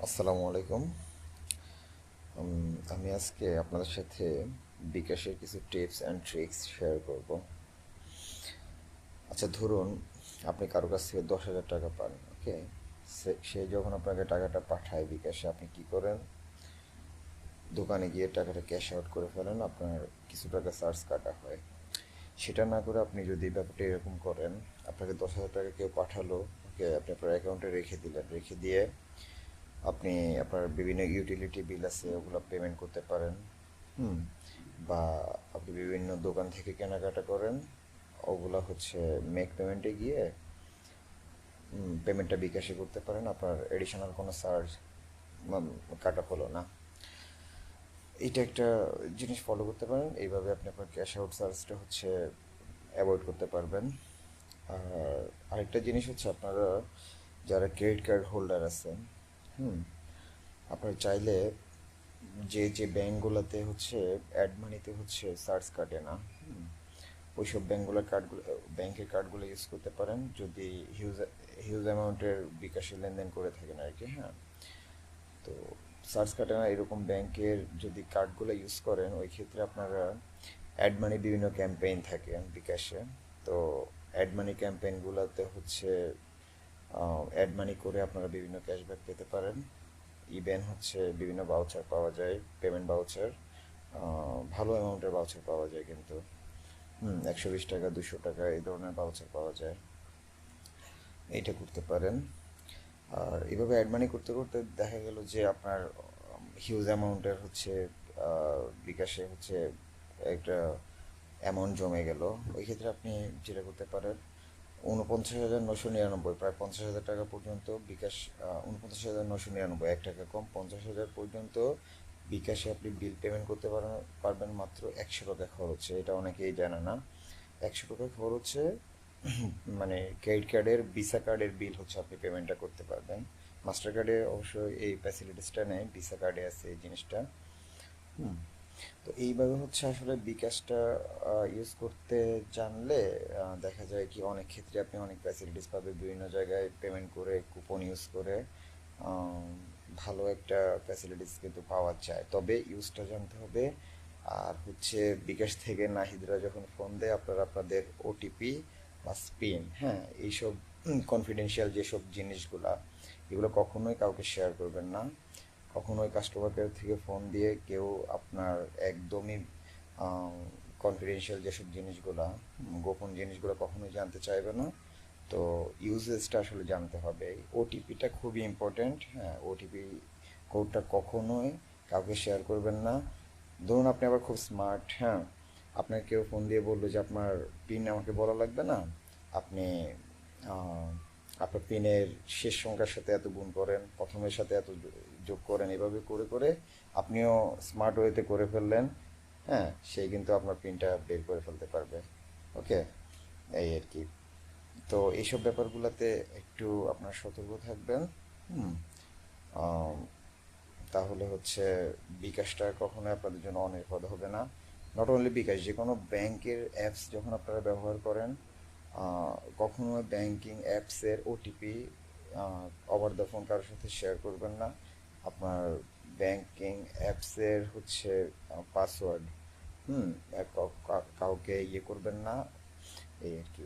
আসসালামু আলাইকুম। আমি আজকে আপনাদের সাথে বিকাশের কিছু টিপস অ্যান্ড ট্রিক্স শেয়ার করব। আচ্ছা, ধরুন আপনি কারো কাছ থেকে 10,000 টাকা পান। ওকে, সে যখন আপনাকে টাকাটা পাঠায় বিকাশে, আপনি কি করেন? দোকানে গিয়ে টাকাটা ক্যাশ আউট করে ফেলেন, আপনার কিছু টাকা চার্জ কাটা হয়। সেটা না করে আপনি যদি ব্যাপারটা এরকম করেন, আপনাকে 10,000 টাকা কেউ পাঠালো, ওকে, আপনি আপনার অ্যাকাউন্টে রেখে দিলেন, রেখে দিয়ে আপনি আপনার বিভিন্ন ইউটিলিটি বিল আছে ওগুলো পেমেন্ট করতে পারেন। হুম। বা আপনি বিভিন্ন দোকান থেকে কেনাকাটা করেন, ওগুলো হচ্ছে মেক পেমেন্টে গিয়ে পেমেন্টটা বিকাশে করতে পারেন, আপনার এডিশনাল কোনো চার্জ কাটা হলো না। এইটা একটা জিনিস ফলো করতে পারেন, এইভাবে আপনি আপনার ক্যাশ আউট চার্জটা হচ্ছে অ্যাভয়েড করতে পারবেন। আর আরেকটা জিনিস হচ্ছে, আপনারা যারা ক্রেডিট কার্ড হোল্ডার আছেন, হুম, আপনারা চাইলে যে যে ব্যাঙ্কগুলোতে হচ্ছে অ্যাড মানিতে হচ্ছে চার্জ কাটে না, ওইসব ব্যাংকের কার্ডগুলো ইউজ করতে পারেন, যদি হিউজ হিউজ অ্যামাউন্টের বিকাশে লেনদেন করে থাকেন আর কি। হ্যাঁ, তো চার্জ কাটে না এরকম ব্যাংকের যদি কার্ডগুলো ইউজ করেন, ওই ক্ষেত্রে আপনারা অ্যাড মানি বিভিন্ন ক্যাম্পেইন থাকে বিকাশে। তো অ্যাড মানি ক্যাম্পেইনগুলোতে হচ্ছে অ্যাড মানি করে আপনারা বিভিন্ন ক্যাশব্যাক পেতে পারেন। ইভেন হচ্ছে বিভিন্ন ভাউচার পাওয়া যায়, পেমেন্ট ভাউচার, ভালো অ্যামাউন্টের ভাউচার পাওয়া যায় কিন্তু। 120 টাকা, 200 টাকা এই ধরনের ভাউচার পাওয়া যায়। এইটা করতে পারেন। আর এভাবে অ্যাড মানি করতে করতে দেখা গেল যে আপনার হিউজ অ্যামাউন্টের হচ্ছে বিকাশে হচ্ছে একটা অ্যামাউন্ট জমে গেল। ওই ক্ষেত্রে আপনি যেটা করতে পারেন, 49,999, প্রায় 50,000 টাকা পর্যন্ত বিকাশ, 49,999, 1 টাকা কম, 50,000 পর্যন্ত বিকাশে আপনি বিল পেমেন্ট করতে পারবেন মাত্র 100 টাকা খরচে। এটা অনেকেই জানে না। 100 টাকা খরচে মানে ক্রেডিট কার্ডের, ভিসা কার্ডের বিল হচ্ছে আপনি পেমেন্টটা করতে পারবেন। মাস্টার কার্ডে অবশ্য এই ফ্যাসিলিটিসটা নেই, ভিসা কার্ডে আছে এই জিনিসটা। হুম। তো এইভাবে হচ্ছে আসলে বিকাশটা ইউজ করতে জানলে দেখা যায় কি অনেক ক্ষেত্রে আপনি অনেক ফ্যাসিলিটিস পাবেন, বিভিন্ন জায়গায় পেমেন্ট করে কুপন ইউজ করে আম, ভালো একটা ফ্যাসিলিটিস কিন্তু পাওয়া যায়, তবে ইউজটা জানতে হবে। আর হচ্ছে বিকাশ থেকে নাহিদরা যখন ফোন দেয়, আপনারা আপনাদের ওটিপি বা স্পিন, হ্যাঁ, এইসব কনফিডেন্সিয়াল যেসব জিনিসগুলা, এগুলো কখনোই কাউকে শেয়ার করবেন না। কখনোই কাস্টমার কেয়ার থেকে ফোন দিয়ে কেউ আপনার একদমই কনফিডেন্সিয়াল যেসব জিনিসগুলা, গোপন জিনিসগুলো কখনোই জানতে চাইবে না। তো ইউজেসটা আসলে জানতে হবে, ওটিপিটা খুবই ইম্পর্ট্যান্ট। হ্যাঁ, ওটিপি কোডটা কখনোই কাউকে শেয়ার করবেন না। ধরুন আপনি আবার খুব স্মার্ট, হ্যাঁ, আপনাকে কেউ ফোন দিয়ে বললো যে আপনার পিন আমাকে বলা লাগবে না, আপনি আহ, আপনার পিনের শেষ সংখ্যার সাথে এত গুণ করেন, প্রথমের সাথে এত যোগ করেন, এভাবে করে করে আপনিও স্মার্ট ওয়েতে করে ফেললেন। হ্যাঁ, সেই কিন্তু আপনার পিনটা বের করে ফেলতে পারবে। ওকে, এই আর কি। তো এইসব ব্যাপারগুলোতে একটু আপনার সতর্ক থাকবেন। হুম। আম, তাহলে হচ্ছে বিকাশটা কখনোই আপনাদের জন্য অনিরাপদ হবে না। নট অনলি বিকাশ, যে কোনো ব্যাংকের অ্যাপস যখন আপনারা ব্যবহার করেন, কখনো ব্যাংকিং অ্যাপসের ওটিপি ওভার দ্য ফোন কারোর সাথে শেয়ার করবেন না। আপনার ব্যাংকিং অ্যাপসের হচ্ছে পাসওয়ার্ড, হুম, কাউকে ইয়ে করবেন না, এই আর কি।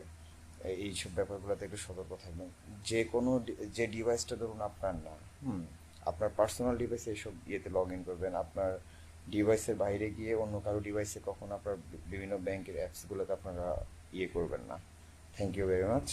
এইসব ব্যাপারগুলোতে একটু সতর্ক থাকবেন। যে কোনো যে ডিভাইসটা ধরুন আপনার না, হুম, আপনার পার্সোনাল ডিভাইসে এইসব ইয়েতে লগ ইন করবেন। আপনার ডিভাইসের বাইরে গিয়ে অন্য কারো ডিভাইসে কখনো আপনার বিভিন্ন ব্যাংকের অ্যাপসগুলোতে আপনারা ইয়ে করবেন না। Thank you very much.